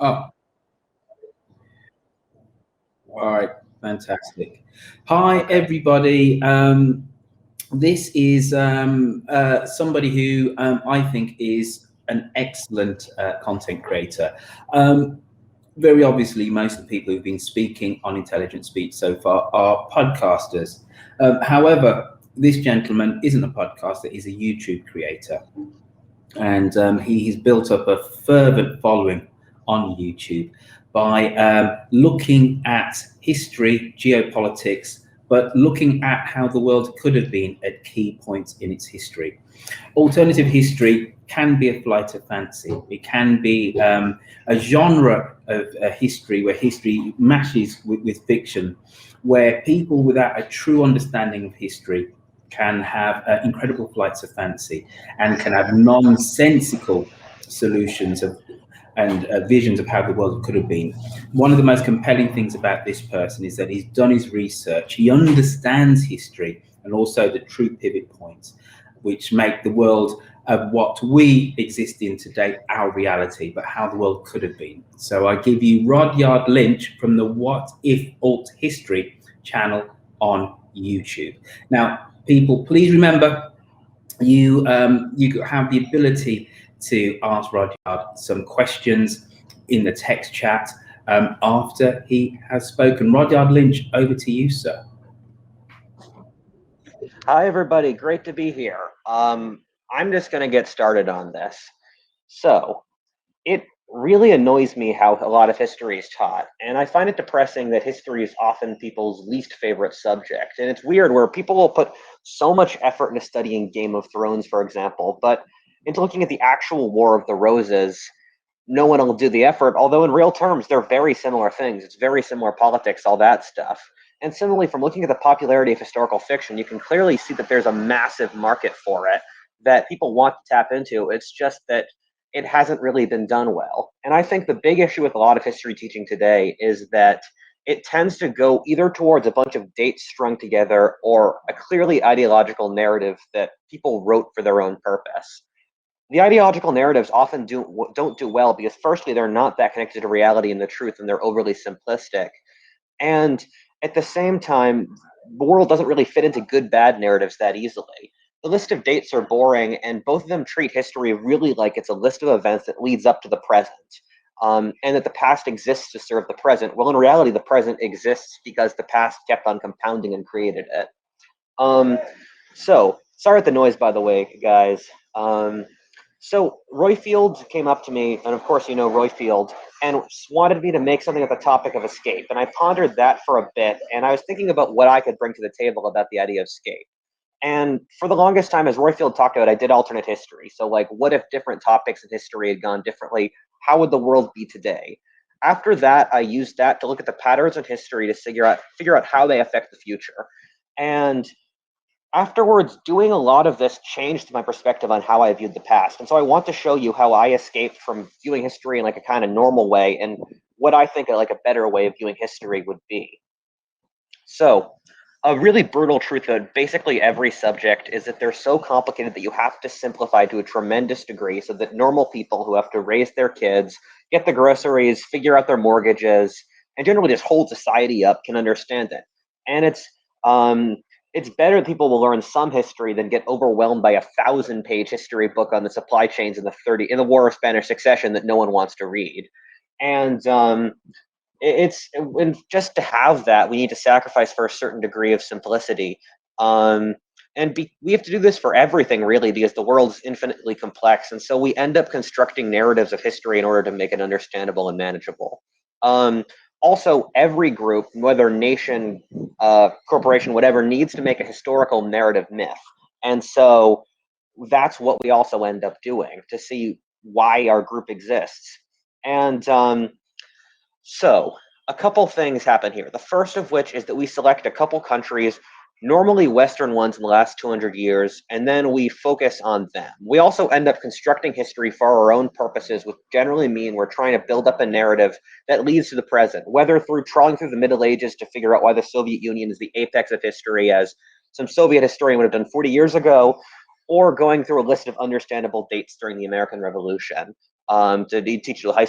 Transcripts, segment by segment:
Oh, all right, fantastic. Hi, everybody. This is somebody who I think is an excellent content creator. Um, Very obviously, most of the people who've been speaking on Intelligent Speech so far are podcasters. However, this gentleman isn't a podcaster, he's a YouTube creator. And he's built up a fervent following on YouTube by looking at history, geopolitics, but looking at how the world could have been at key points in its history. Alternative history can be a flight of fancy. It can be a genre of history where history matches with fiction, where people without a true understanding of history can have incredible flights of fancy and can have nonsensical solutions and visions of how the world could have been. One of the most compelling things about this person is that he's done his research, he understands history and also the true pivot points, which make the world of what we exist in today our reality, but how the world could have been. So I give you Rudyard Lynch from the What If Alt History channel on YouTube. Now, people, please remember you have the ability to ask Rudyard some questions in the text chat after he has spoken. Rudyard Lynch, over to you, sir. Hi, everybody. Great to be here. I'm just going to get started on this. So, it really annoys me how a lot of history is taught, and I find it depressing that history is often people's least favorite subject. And it's weird where people will put so much effort into studying Game of Thrones, for example, but into looking at the actual War of the Roses, no one will do the effort, although in real terms, they're very similar things. It's very similar politics, all that stuff. And similarly, from looking at the popularity of historical fiction, you can clearly see that there's a massive market for it that people want to tap into. It's just that it hasn't really been done well. And I think the big issue with a lot of history teaching today is that it tends to go either towards a bunch of dates strung together or a clearly ideological narrative that people wrote for their own purpose. The ideological narratives often don't do well because firstly, they're not that connected to reality and the truth, and they're overly simplistic. And at the same time, the world doesn't really fit into good bad narratives that easily. The list of dates are boring, and both of them treat history really like it's a list of events that leads up to the present, and that the past exists to serve the present. Well, in reality, the present exists because the past kept on compounding and created it. So, sorry at the noise, by the way, guys. So Roy Field came up to me, and of course you know Roy Field, and wanted me to make something at the topic of escape. And I pondered that for a bit, and I was thinking about what I could bring to the table about the idea of escape. And for the longest time, as Roy Field talked about, I did alternate history. So like, what if different topics in history had gone differently? How would the world be today? After that, I used that to look at the patterns in history to figure out how they affect the future. And afterwards, doing a lot of this changed my perspective on how I viewed the past. And so I want to show you how I escaped from viewing history in like a kind of normal way and what I think like a better way of viewing history would be. So a really brutal truth about basically every subject is that they're so complicated that you have to simplify to a tremendous degree so that normal people who have to raise their kids, get the groceries, figure out their mortgages, and generally just hold society up can understand it. And it's better that people will learn some history than get overwhelmed by a 1,000-page history book on the supply chains in the War of Spanish Succession that no one wants to read. And and just to have that, we need to sacrifice for a certain degree of simplicity. We have to do this for everything, really, because the world's infinitely complex. And so we end up constructing narratives of history in order to make it understandable and manageable. Also, every group, whether nation, corporation, whatever, needs to make a historical narrative myth. And so that's what we also end up doing to see why our group exists. And so a couple things happen here. The first of which is that we select a couple countries, normally Western ones in the last 200 years, and then we focus on them. We also end up constructing history for our own purposes, which generally mean we're trying to build up a narrative that leads to the present, whether through trawling through the Middle Ages to figure out why the Soviet Union is the apex of history, as some Soviet historian would have done 40 years ago, or going through a list of understandable dates during the American Revolution. to teach to a high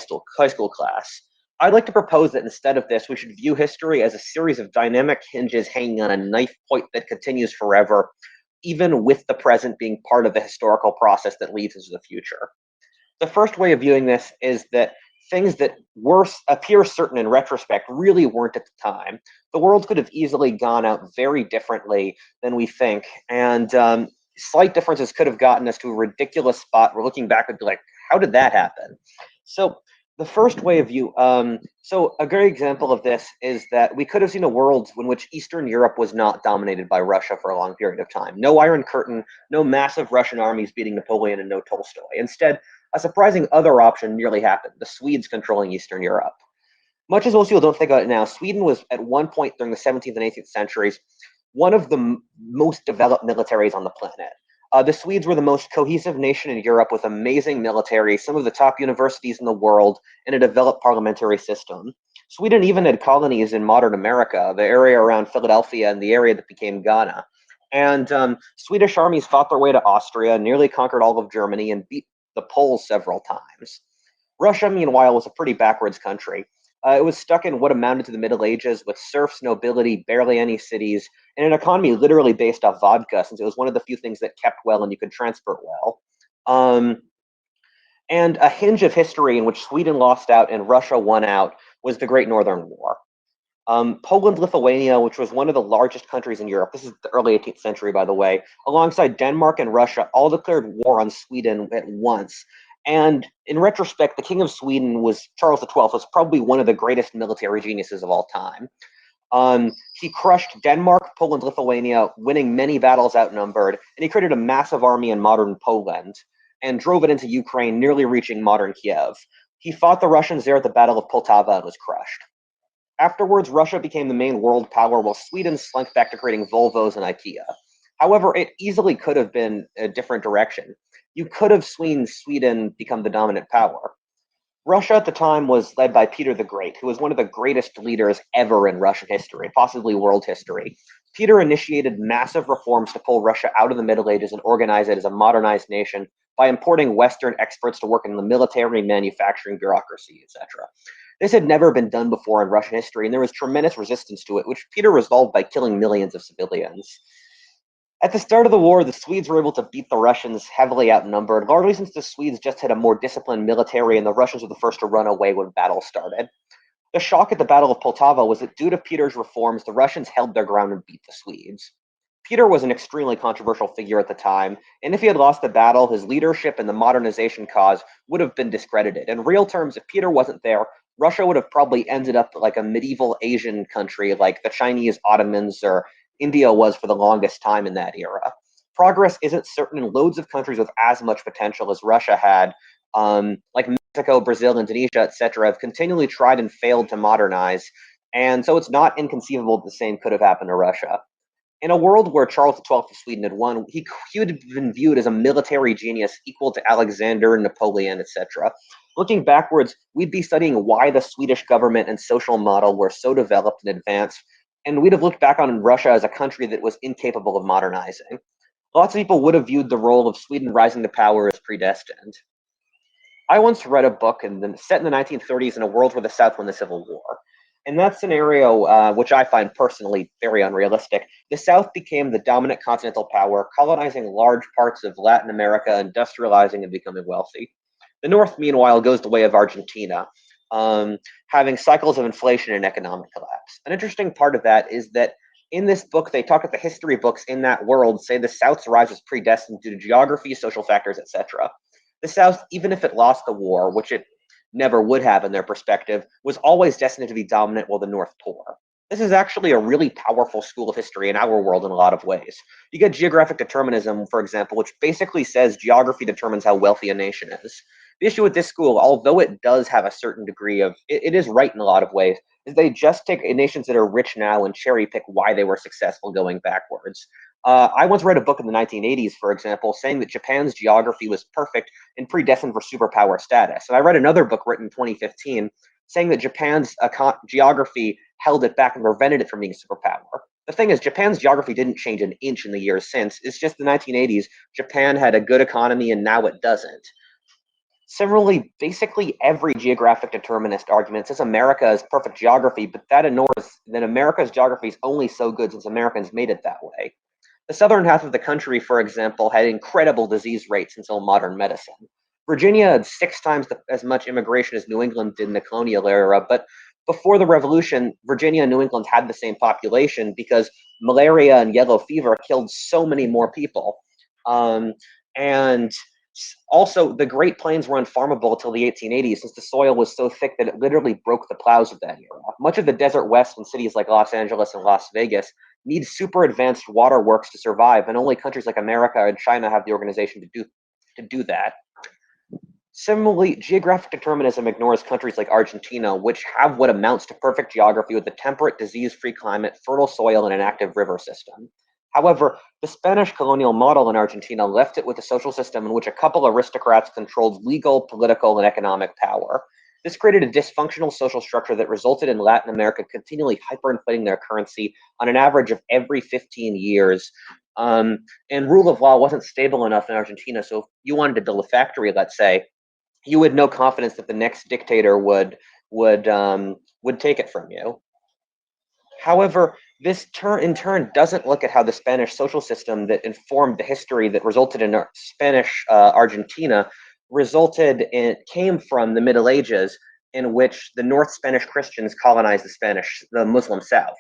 school class. I'd like to propose that instead of this, we should view history as a series of dynamic hinges hanging on a knife point that continues forever, even with the present being part of the historical process that leads into the future. The first way of viewing this is that things that appear certain in retrospect really weren't at the time. The world could have easily gone out very differently than we think, and slight differences could have gotten us to a ridiculous spot. We're looking back and be like, how did that happen? So the first way of view, so a great example of this is that we could have seen a world in which Eastern Europe was not dominated by Russia for a long period of time. No Iron Curtain, no massive Russian armies beating Napoleon, and no Tolstoy. Instead, a surprising other option nearly happened: the Swedes controlling Eastern Europe. Much as most people don't think about it now, Sweden was at one point during the 17th and 18th centuries one of the most developed militaries on the planet. The Swedes were the most cohesive nation in Europe with amazing military, some of the top universities in the world, and a developed parliamentary system. Sweden even had colonies in modern America, the area around Philadelphia and the area that became Ghana. And Swedish armies fought their way to Austria, nearly conquered all of Germany, and beat the Poles several times. Russia, meanwhile, was a pretty backwards country. It was stuck in what amounted to the Middle Ages with serfs, nobility, barely any cities, and an economy literally based off vodka, since it was one of the few things that kept well and you could transport well. And a hinge of history in which Sweden lost out and Russia won out was the Great Northern War. Poland, Lithuania, which was one of the largest countries in Europe, this is the early 18th century, by the way, alongside Denmark and Russia, all declared war on Sweden at once. And in retrospect, the King of Sweden was Charles XII, was probably one of the greatest military geniuses of all time. He crushed Denmark, Poland, Lithuania, winning many battles outnumbered, and he created a massive army in modern Poland and drove it into Ukraine, nearly reaching modern Kiev. He fought the Russians there at the Battle of Poltava and was crushed. Afterwards, Russia became the main world power while Sweden slunk back to creating Volvos and IKEA. However, it easily could have been a different direction. You could have seen Sweden become the dominant power. Russia at the time was led by Peter the Great, who was one of the greatest leaders ever in Russian history, possibly world history. Peter initiated massive reforms to pull Russia out of the Middle Ages and organize it as a modernized nation by importing Western experts to work in the military, manufacturing, bureaucracy, etc. This had never been done before in Russian history, and there was tremendous resistance to it, which Peter resolved by killing millions of civilians. At the start of the war, the Swedes were able to beat the Russians heavily outnumbered, largely since the Swedes just had a more disciplined military and the Russians were the first to run away when battle started. The shock at the Battle of Poltava was that due to Peter's reforms, the Russians held their ground and beat the Swedes. Peter was an extremely controversial figure at the time, and if he had lost the battle, his leadership and the modernization cause would have been discredited. In real terms, if Peter wasn't there, Russia would have probably ended up like a medieval Asian country like the Chinese Ottomans or India was for the longest time in that era. Progress isn't certain in loads of countries with as much potential as Russia had, like Mexico, Brazil, Indonesia, etc., have continually tried and failed to modernize, and so it's not inconceivable that the same could have happened to Russia. In a world where Charles XII of Sweden had won, he would have been viewed as a military genius equal to Alexander, Napoleon, etc. Looking backwards, we'd be studying why the Swedish government and social model were so developed and advanced, and we'd have looked back on Russia as a country that was incapable of modernizing. Lots of people would have viewed the role of Sweden rising to power as predestined. I once read a book set in the 1930s in a world where the South won the Civil War. In that scenario, which I find personally very unrealistic, the South became the dominant continental power, colonizing large parts of Latin America, industrializing and becoming wealthy. The North, meanwhile, goes the way of Argentina, having cycles of inflation and economic collapse. An interesting part of that is that in this book, they talk about the history books in that world say the South's rise was predestined due to geography, social factors, etc. The South, even if it lost the war, which it never would have in their perspective, was always destined to be dominant while the North poor. This is actually a really powerful school of history in our world in a lot of ways. You get geographic determinism, for example, which basically says geography determines how wealthy a nation is. The issue with this school, although it does have a certain degree of, it is right in a lot of ways, is they just take nations that are rich now and cherry pick why they were successful going backwards. I once read a book in the 1980s, for example, saying that Japan's geography was perfect and predestined for superpower status. And I read another book written in 2015 saying that Japan's geography held it back and prevented it from being a superpower. The thing is, Japan's geography didn't change an inch in the years since. It's just the 1980s, Japan had a good economy and now it doesn't. Similarly, basically every geographic determinist argument says America is perfect geography, but that ignores that America's geography is only so good since Americans made it that way. The southern half of the country, for example, had incredible disease rates until modern medicine. Virginia had 6 times as much immigration as New England did in the colonial era, but before the Revolution, Virginia and New England had the same population because malaria and yellow fever killed so many more people. And also, the Great Plains were unfarmable until the 1880s since the soil was so thick that it literally broke the plows of that era. Much of the desert west in cities like Los Angeles and Las Vegas need super advanced waterworks to survive, and only countries like America and China have the organization to do that. Similarly, geographic determinism ignores countries like Argentina, which have what amounts to perfect geography with a temperate, disease-free climate, fertile soil, and an active river system. However, the Spanish colonial model in Argentina left it with a social system in which a couple aristocrats controlled legal, political, and economic power. This created a dysfunctional social structure that resulted in Latin America continually hyperinflating their currency on an average of every 15 years. And rule of law wasn't stable enough in Argentina, so if you wanted to build a factory, let's say, you had no confidence that the next dictator would take it from you. However, this in turn doesn't look at how the Spanish social system that informed the history that resulted in Spanish Argentina came from the Middle Ages, in which the North Spanish Christians colonized the Muslim South.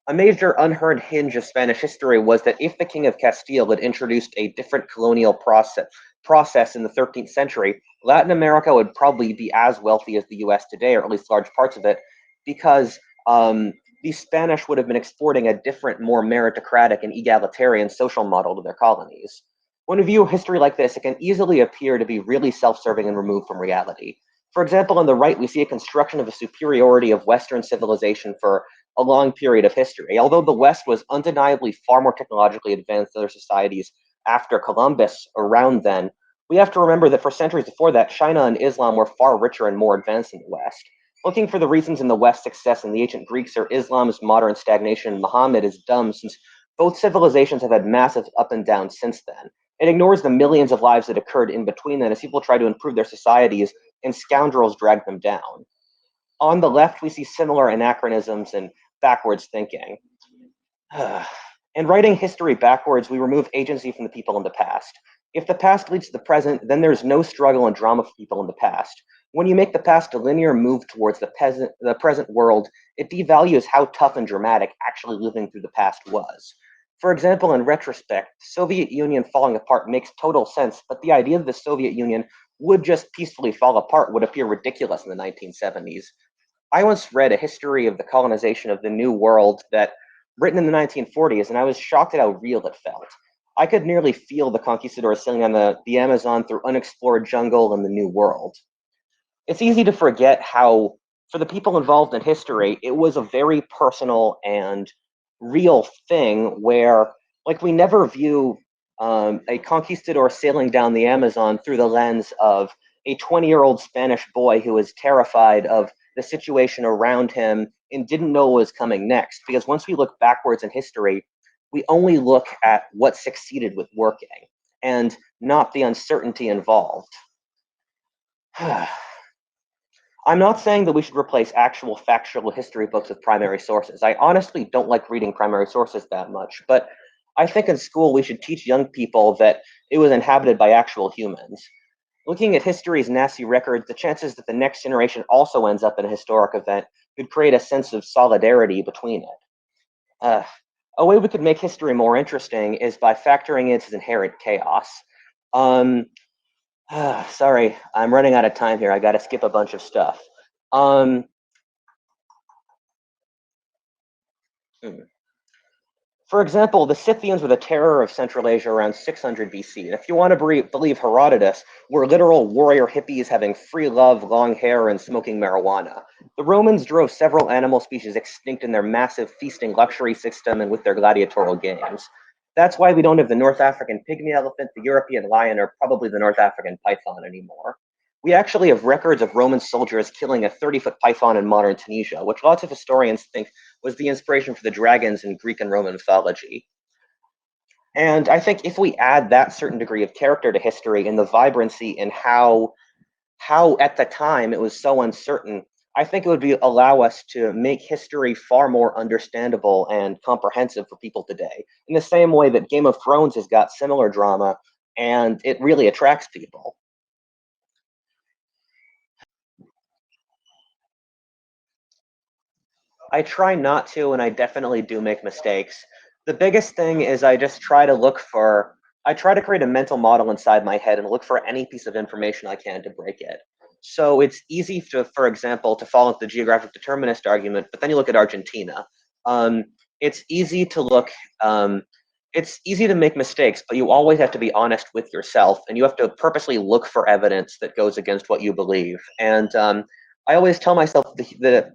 A major unheard hinge of Spanish history was that if the King of Castile had introduced a different colonial process in the 13th century, Latin America would probably be as wealthy as the US today, or at least large parts of it, because the Spanish would have been exporting a different, more meritocratic and egalitarian social model to their colonies. When we view history like this, it can easily appear to be really self-serving and removed from reality. For example, on the right, we see a construction of a superiority of Western civilization for a long period of history. Although the West was undeniably far more technologically advanced than other societies after Columbus around then, we have to remember that for centuries before that, China and Islam were far richer and more advanced than the West. Looking for the reasons in the West's success in the ancient Greeks or Islam's modern stagnation in Muhammad is dumb, since both civilizations have had massive up and down since then. It ignores the millions of lives that occurred in between then as people try to improve their societies and scoundrels drag them down. On the left, we see similar anachronisms and backwards thinking. In writing history backwards, we remove agency from the people in the past. If the past leads to the present, then there's no struggle and drama for people in the past. When you make the past a linear move towards the present world, it devalues how tough and dramatic actually living through the past was. For example, in retrospect, the Soviet Union falling apart makes total sense, but the idea that the Soviet Union would just peacefully fall apart would appear ridiculous in the 1970s. I once read a history of the colonization of the New World written in the 1940s, and I was shocked at how real it felt. I could nearly feel the conquistadors sailing on the Amazon through unexplored jungle in the New World. It's easy to forget how, for the people involved in history, it was a very personal and real thing where, like, we never view a conquistador sailing down the Amazon through the lens of a 20-year-old Spanish boy who was terrified of the situation around him and didn't know what was coming next. Because once we look backwards in history, we only look at what succeeded with working and not the uncertainty involved. I'm not saying that we should replace actual factual history books with primary sources. I honestly don't like reading primary sources that much, but I think in school we should teach young people that it was inhabited by actual humans. Looking at history's nasty records, the chances that the next generation also ends up in a historic event could create a sense of solidarity between it. A way we could make history more interesting is by factoring in its inherent chaos. Sorry, I'm running out of time here. I got to skip a bunch of stuff. For example, the Scythians were the terror of Central Asia around 600 BC. And if you want to believe Herodotus, were literal warrior hippies having free love, long hair, and smoking marijuana. The Romans drove several animal species extinct in their massive feasting luxury system and with their gladiatorial games. That's why we don't have the North African pygmy elephant, the European lion, or probably the North African python anymore. We actually have records of Roman soldiers killing a 30-foot python in modern Tunisia, which lots of historians think was the inspiration for the dragons in Greek and Roman mythology. And I think if we add that certain degree of character to history and the vibrancy in how how at the time it was so uncertain, I think it would allow us to make history far more understandable and comprehensive for people today. In the same way that Game of Thrones has got similar drama, and it really attracts people. I try not to, and I definitely do make mistakes. The biggest thing is I just try to I try to create a mental model inside my head and look for any piece of information I can to break it. So it's easy to, for example, to follow the geographic determinist argument, but then you look at Argentina. Um, it's easy to look, um, it's easy to make mistakes, but you always have to be honest with yourself, and you have to purposely look for evidence that goes against what you believe. And I always tell myself that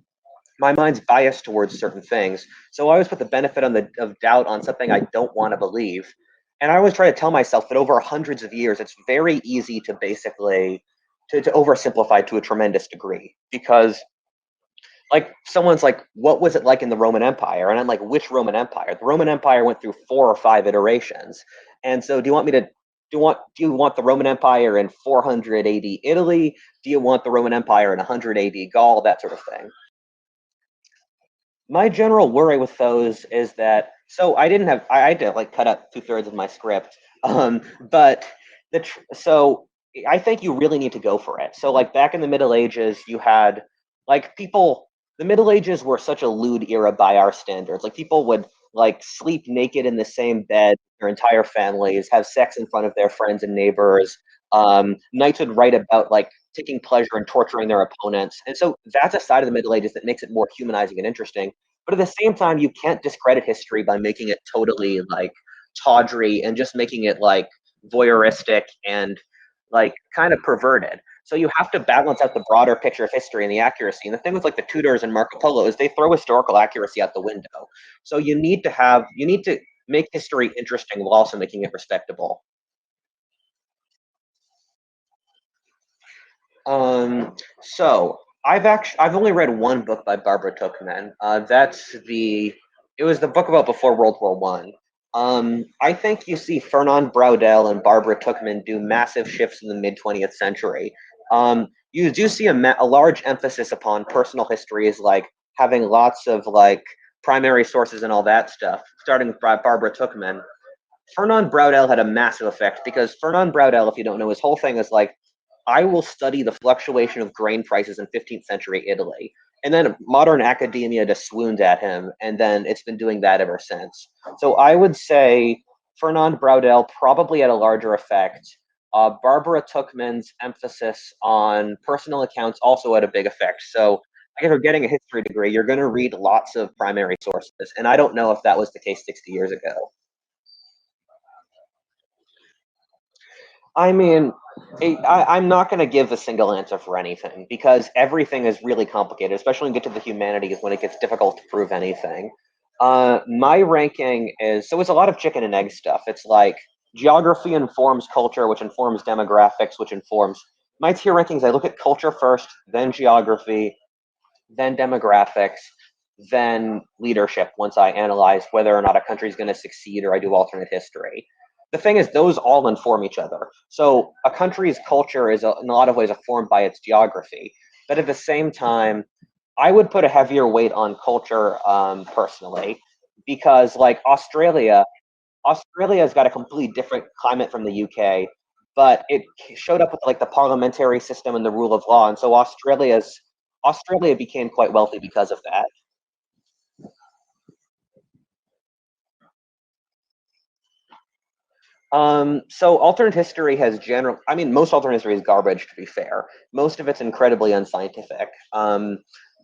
my mind's biased towards certain things. So I always put the benefit of doubt on something I don't want to believe. And I always try to tell myself that over hundreds of years, it's very easy to basically to oversimplify to a tremendous degree. Because like someone's like, what was it like in the Roman Empire? And I'm like, which Roman Empire? The Roman Empire went through 4 or 5 iterations. And so do you want me to do you want the Roman Empire in 400 AD Italy? Do you want the Roman Empire in 100 AD Gaul? That sort of thing. My general worry with those is that so I had to like cut out 2/3 of my script, but so I think you really need to go for it. So like back in the Middle Ages, you had like people. The Middle Ages were such a lewd era by our standards. Like people would like sleep naked in the same bed, their entire families, have sex in front of their friends and neighbors. Knights would write about like taking pleasure in torturing their opponents. And so that's a side of the Middle Ages that makes it more humanizing and interesting. But at the same time, you can't discredit history by making it totally like tawdry and just making it like voyeuristic and like kind of perverted. So you have to balance out the broader picture of history and the accuracy. And the thing with like the Tudors and Marco Polo is they throw historical accuracy out the window. So you need to make history interesting while also making it respectable. So I've only read one book by Barbara Tuchman. It was the book about before World War One. I think you see Fernand Braudel and Barbara Tuchman do massive shifts in the mid 20th century. You do see a large emphasis upon personal histories, like having lots of like primary sources and all that stuff, starting with Barbara Tuchman. Fernand Braudel had a massive effect because Fernand Braudel, if you don't know, his whole thing is like, I will study the fluctuation of grain prices in 15th century Italy. And then modern academia just swooned at him, and then it's been doing that ever since. So I would say Fernand Braudel probably had a larger effect. Barbara Tuchman's emphasis on personal accounts also had a big effect. So if you're getting a history degree, you're going to read lots of primary sources. And I don't know if that was the case 60 years ago. I mean, I'm not going to give a single answer for anything because everything is really complicated, especially when you get to the humanities when it gets difficult to prove anything. My ranking is so it's a lot of chicken and egg stuff. It's like geography informs culture, which informs demographics, which informs my tier rankings. I look at culture first, then geography, then demographics, then leadership once I analyze whether or not a country is going to succeed or I do alternate history. The thing is, those all inform each other. So a country's culture is, in a lot of ways, informed by its geography. But at the same time, I would put a heavier weight on culture personally, because like Australia has got a completely different climate from the UK, but it showed up with like the parliamentary system and the rule of law, and so Australia became quite wealthy because of that. So alternate history has I mean, most alternate history is garbage, to be fair. Most of it's incredibly unscientific.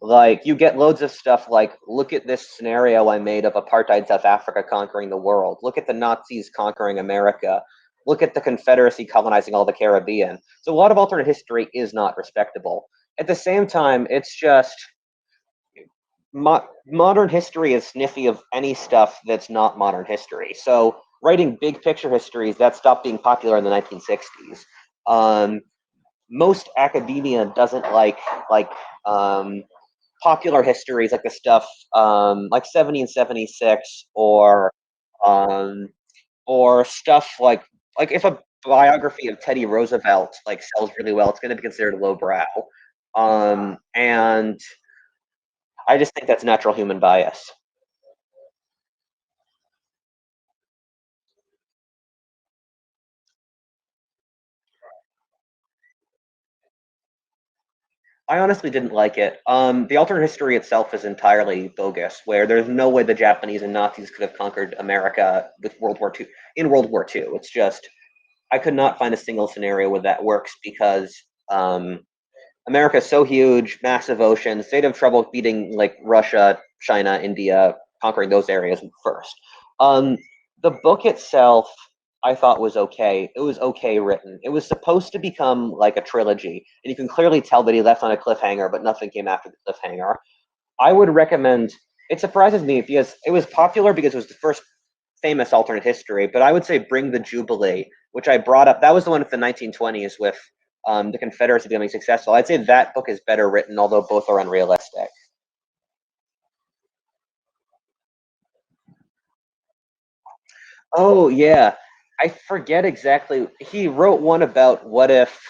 Like you get loads of stuff like, look at this scenario I made of apartheid South Africa conquering the world. Look at the Nazis conquering America. Look at the Confederacy colonizing all the Caribbean. So a lot of alternate history is not respectable. At the same time, it's just modern history is sniffy of any stuff that's not modern history. So writing big picture histories that stopped being popular in the 1960s. Most academia doesn't like popular histories like the stuff like 1776 um, or stuff like if a biography of Teddy Roosevelt like sells really well, it's going to be considered lowbrow. And I just think that's natural human bias. I honestly didn't like it. The alternate history itself is entirely bogus, where there's no way the Japanese and Nazis could have conquered America with World War II in World War II. It's just I could not find a single scenario where that works because America's so huge, massive oceans. They'd have trouble beating like Russia, China, India, conquering those areas first. Um, the book itself, I thought was okay. It was okay written. It was supposed to become like a trilogy, and you can clearly tell that he left on a cliffhanger, but nothing came after the cliffhanger. I would recommend. It surprises me because it was popular because it was the first famous alternate history, but I would say Bring the Jubilee, which I brought up. That was the one with the 1920s with the Confederacy becoming successful. I'd say that book is better written, although both are unrealistic. Oh yeah, I forget exactly. He wrote one about what if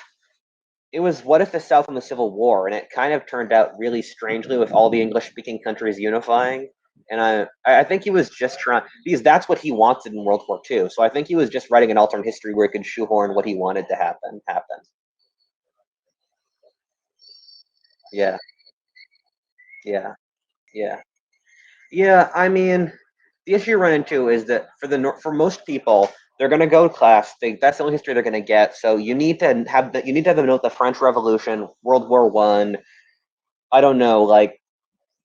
the South won the Civil War, and it kind of turned out really strangely with all the English-speaking countries unifying. And I think he was just trying because that's what he wanted in World War II. So I think he was just writing an alternate history where he could shoehorn what he wanted to happen. Yeah, yeah, yeah. Yeah, I mean, the issue you run into is that for most people, they're going to go to class. That's the only history they're going to get. So you need to have them know the French Revolution, World War One. I don't know, like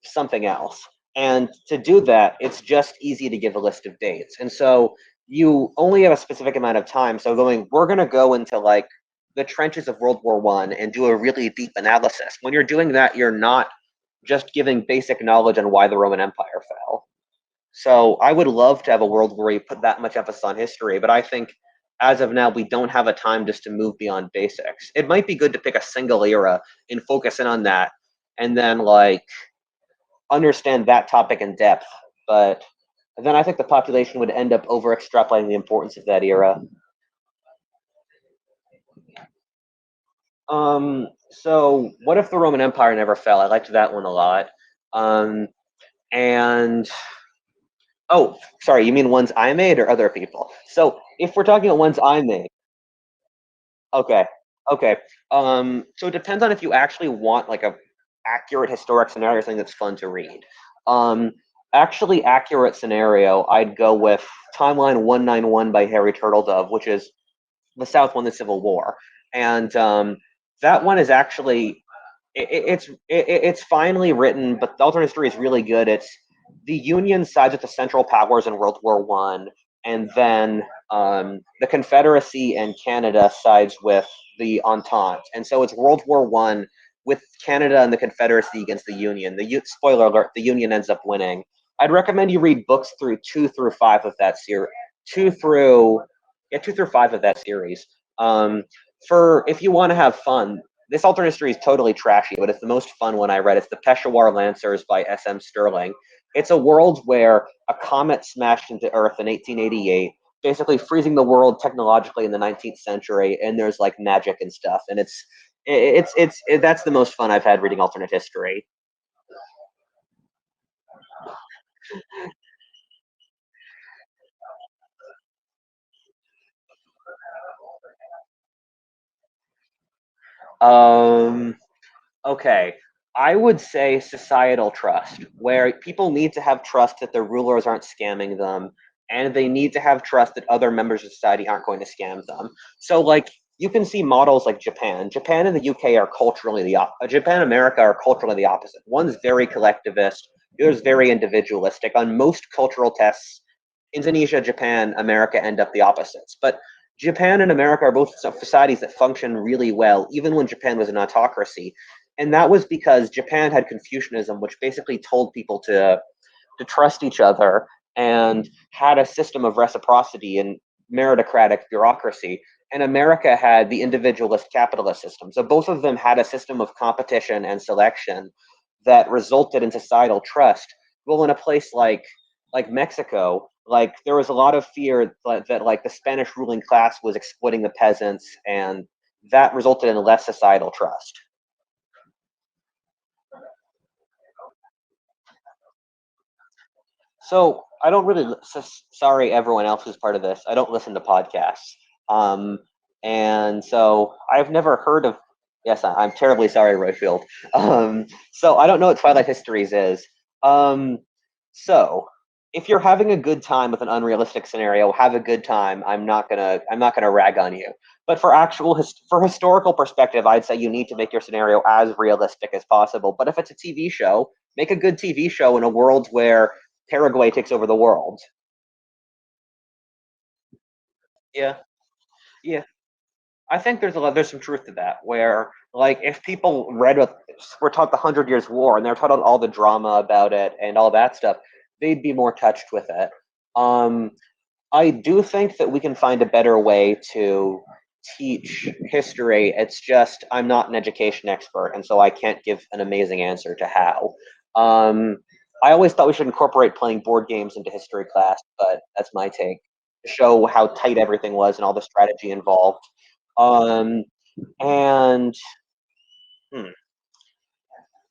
something else. And to do that, it's just easy to give a list of dates. And so you only have a specific amount of time. So we're going to go into like the trenches of World War One and do a really deep analysis. When you're doing that, you're not just giving basic knowledge on why the Roman Empire fell. So I would love to have a world where we put that much emphasis on history, but I think as of now we don't have a time just to move beyond basics. It might be good to pick a single era and focus in on that, and then like understand that topic in depth. But then I think the population would end up over extrapolating the importance of that era. So what if the Roman Empire never fell? I liked that one a lot. Um, and Oh, sorry, you mean ones I made or other people? So if we're talking about ones I made, okay, okay. So it depends on if you actually want like a accurate historic scenario, something that's fun to read. Um, Actually accurate scenario, I'd go with Timeline 191 by Harry Turtledove, which is the South won the Civil War, and that one is actually it's finely written, but the alternate history is really good. It's the Union sides with the Central Powers in World War One, and then the Confederacy and Canada sides with the Entente, and so it's World War One with Canada and the Confederacy against the Union. Spoiler alert: the Union ends up winning. I'd recommend you read books through 2 through 5 of that series. Two through Yeah, 2 through 5 of that series. For if you want to have fun, this alternate history is totally trashy, but it's the most fun one I read. It's the Peshawar Lancers by S.M. Sterling. It's a world where a comet smashed into Earth in 1888, basically freezing the world technologically in the 19th century, and there's like magic and stuff, and that's the most fun I've had reading alternate history. Um, Okay, I would say societal trust, where people need to have trust that their rulers aren't scamming them, and they need to have trust that other members of society aren't going to scam them. So, like, you can see models like Japan. Japan and the UK are culturally Japan and America are culturally the opposite. One's very collectivist, the other's very individualistic. On most cultural tests, Indonesia, Japan, America end up the opposites. But Japan and America are both societies that function really well, even when Japan was an autocracy. And that was because Japan had Confucianism, which basically told people to trust each other and had a system of reciprocity and meritocratic bureaucracy. And America had the individualist capitalist system. So both of them had a system of competition and selection that resulted in societal trust. Well, in a place like Mexico, like there was a lot of fear that like the Spanish ruling class was exploiting the peasants, and that resulted in less societal trust. So I don't really. Sorry, everyone else who's part of this. I don't listen to podcasts, um, and so I've never heard of. Yes, I'm terribly sorry, Royfield. So I don't know what Twilight Histories is. Um, so if you're having a good time with an unrealistic scenario, have a good time. I'm not gonna rag on you. But for for historical perspective, I'd say you need to make your scenario as realistic as possible. But if it's a TV show, make a good TV show in a world where Paraguay takes over the world. Yeah, yeah. I think there's some truth to that. Where like if people were taught the Hundred Years' War and they're taught all the drama about it and all that stuff, they'd be more touched with it. Um, I do think that we can find a better way to teach history. It's just I'm not an education expert, and so I can't give an amazing answer to how. Um, I always thought we should incorporate playing board games into history class, but that's my take to show how tight everything was and all the strategy involved. Um, and hmm,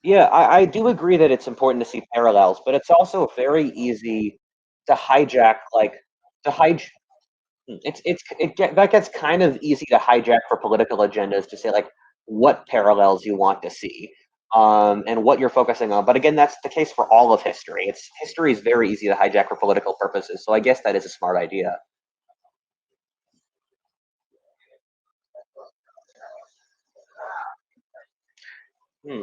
yeah, I do agree that it's important to see parallels, but it's also very easy to hijack, like to hijack. That gets kind of easy to hijack for political agendas to say like what parallels you want to see, and what you're focusing on. But again, that's the case for all of history. History is very easy to hijack for political purposes. So I guess that is a smart idea. Hmm.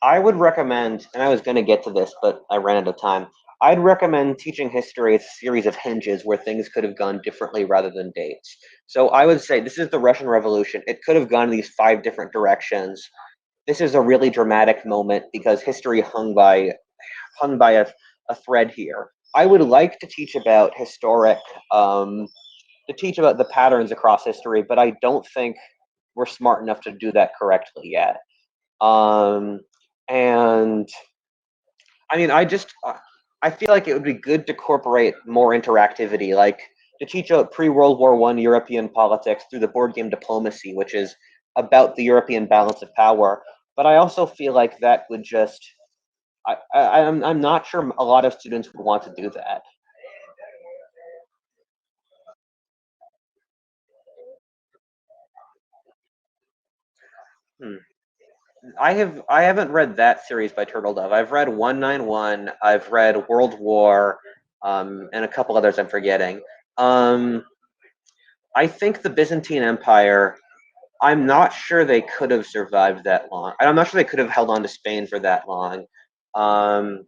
I would recommend, and I was going to get to this, but I ran out of time. I'd recommend teaching history as a series of hinges where things could have gone differently rather than dates. So I would say this is the Russian Revolution. It could have gone in these five different directions. This is a really dramatic moment because history hung by a thread here. I would like to teach about um, the patterns across history, but I don't think we're smart enough to do that correctly yet. Um, and I mean, I feel like it would be good to incorporate more interactivity, like to teach about pre-World War One European politics through the board game Diplomacy, which is about the European balance of power. But I also feel like that would just I'm not sure a lot of students would want to do that. Hmm. I haven't read that series by Turtle Dove. I've read 191. I've read World War, and a couple others I'm forgetting. Um, I think the Byzantine Empire. I'm not sure they could have survived that long. I'm not sure they could have held on to Spain for that long. Um,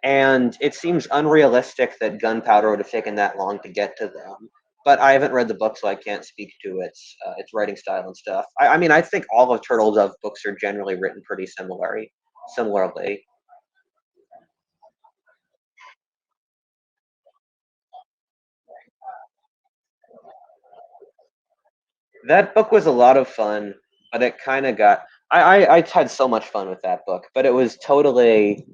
and it seems unrealistic that gunpowder would have taken that long to get to them. But I haven't read the book, so I can't speak to its writing style and stuff. I mean, I think all of Turtle Dove books are generally written pretty similarly. That book was a lot of fun, but it kind of got. I had so much fun with that book, but it was totally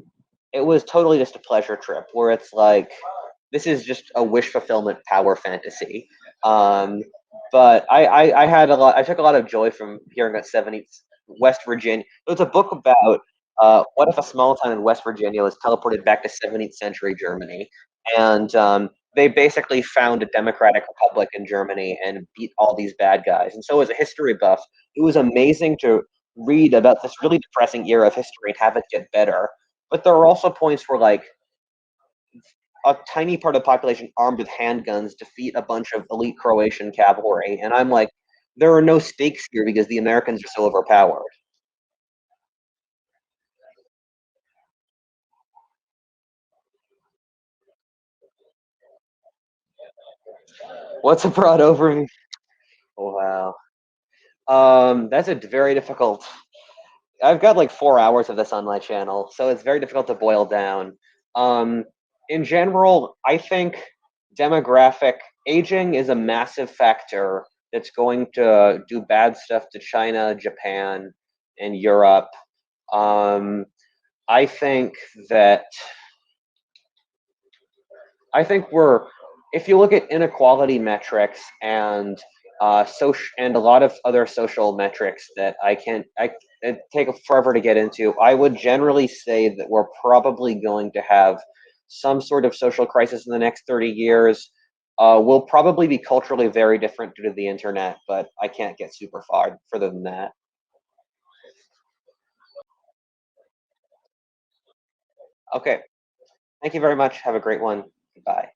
just a pleasure trip where it's like this is just a wish fulfillment power fantasy. Um, but I had a lot. I took a lot of joy from hearing that 70s West Virginia. It was a book about what if a small town in West Virginia was teleported back to 17th century Germany, and they basically found a democratic republic in Germany and beat all these bad guys. And so, as a history buff, it was amazing to read about this really depressing era of history and have it get better. But there are also points where like a tiny part of the population armed with handguns defeat a bunch of elite Croatian cavalry, and I'm like, there are no stakes here because the Americans are so overpowered. What's a broad overview? Oh, wow. That's a very difficult. I've got like 4 hours of this on my channel, so it's very difficult to boil down. Um, in general, I think demographic aging is a massive factor that's going to do bad stuff to China, Japan, and Europe. Um, I think that I think if you look at inequality metrics and social and a lot of other social metrics that it take forever to get into, I would generally say that we're probably going to have some sort of social crisis in the next 30 years. We'll probably be culturally very different due to the internet, but I can't get super far further than that. Okay, thank you very much. Have a great one. Goodbye.